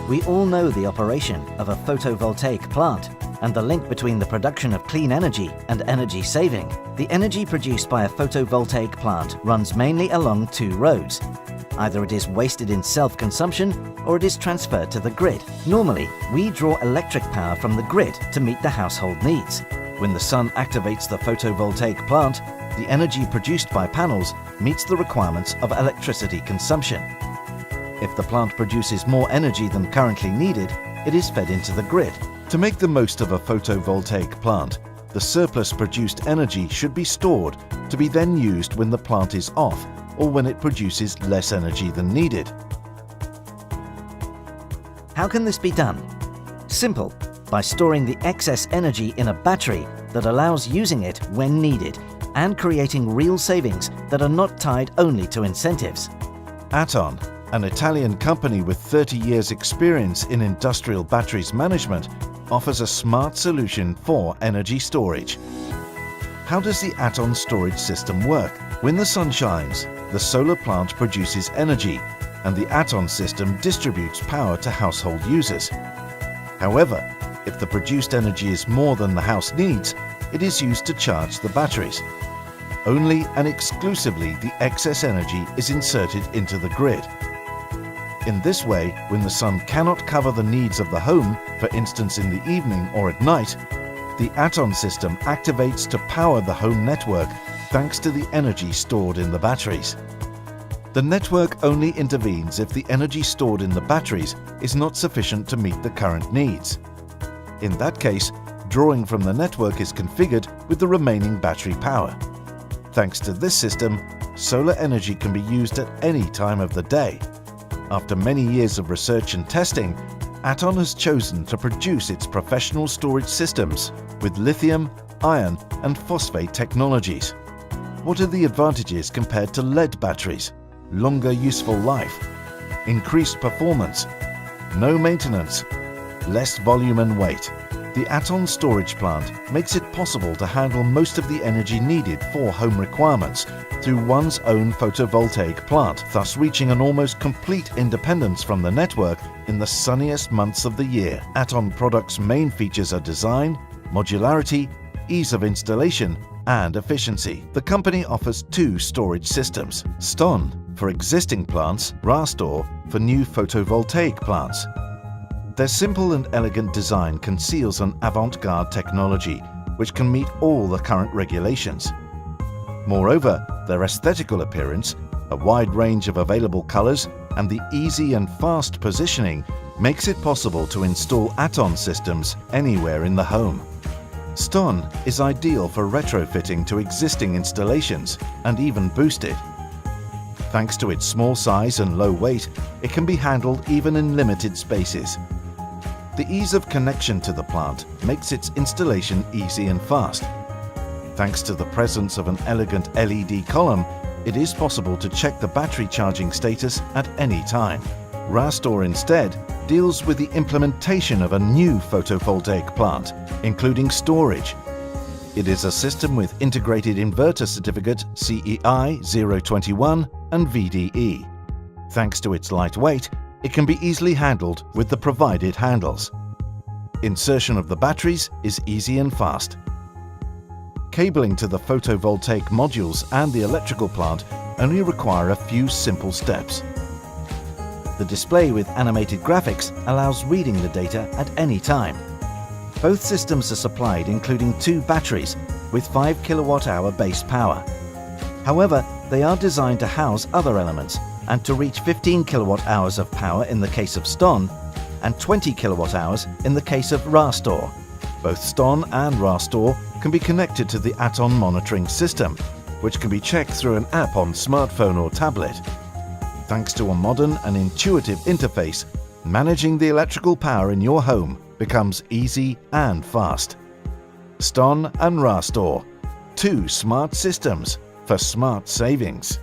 We all know the operation of a photovoltaic plant and the link between the production of clean energy and energy saving. The energy produced by a photovoltaic plant runs mainly along two roads. Either it is wasted in self-consumption or it is transferred to the grid. Normally, we draw electric power from the grid to meet the household needs. When the sun activates the photovoltaic plant, the energy produced by panels meets the requirements of electricity consumption. If the plant produces more energy than currently needed, it is fed into the grid. To make the most of a photovoltaic plant, the surplus produced energy should be stored to be then used when the plant is off or when it produces less energy than needed. How can this be done? Simple, by storing the excess energy in a battery that allows using it when needed and creating real savings that are not tied only to incentives. H.E.S, an Italian company with 30 years experience in industrial batteries management, offers a smart solution for energy storage. How does the H.E.S storage system work? When the sun shines, the solar plant produces energy and the H.E.S system distributes power to household users. However, if the produced energy is more than the house needs, it is used to charge the batteries. Only and exclusively the excess energy is inserted into the grid. In this way, when the sun cannot cover the needs of the home, for instance in the evening or at night, the H.E.S system activates to power the home network thanks to the energy stored in the batteries. The network only intervenes if the energy stored in the batteries is not sufficient to meet the current needs. In that case, drawing from the network is configured with the remaining battery power. Thanks to this system, solar energy can be used at any time of the day. After many years of research and testing, H.E.S has chosen to produce its professional storage systems with lithium, iron and phosphate technologies. What are the advantages compared to lead batteries? Longer useful life, increased performance, no maintenance, less volume and weight. The H.E.S storage plant makes it possible to handle most of the energy needed for home requirements through one's own photovoltaic plant, thus reaching an almost complete independence from the network in the sunniest months of the year. H.E.S products' main features are design, modularity, ease of installation, and efficiency. The company offers two storage systems: STON for existing plants, rajouter for new photovoltaic plants. Their simple and elegant design conceals an avant-garde technology which can meet all the current regulations. Moreover, their aesthetical appearance, a wide range of available colors, and the easy and fast positioning makes it possible to install H.E.S systems anywhere in the home. STON is ideal for retrofitting to existing installations and even boosted. Thanks to its small size and low weight, it can be handled even in limited spaces. The ease of connection to the plant makes its installation easy and fast. Thanks to the presence of an elegant LED column, it is possible to check the battery charging status at any time. rajouter instead deals with the implementation of a new photovoltaic plant, including storage. It is a system with integrated inverter certificate CEI 021 and VDE. Thanks to its light weight, it can be easily handled with the provided handles. Insertion of the batteries is easy and fast. Cabling to the photovoltaic modules and the electrical plant only require a few simple steps. The display with animated graphics allows reading the data at any time. Both systems are supplied including two batteries with 5 kWh base power. However, they are designed to house other elements and to reach 15 kWh of power in the case of STON and 20 kWh in the case of rajouter. Both STON and rajouter can be connected to the H.E.S monitoring system, which can be checked through an app on smartphone or tablet. Thanks to a modern and intuitive interface, managing the electrical power in your home becomes easy and fast. STON and rajouter, two smart systems for smart savings.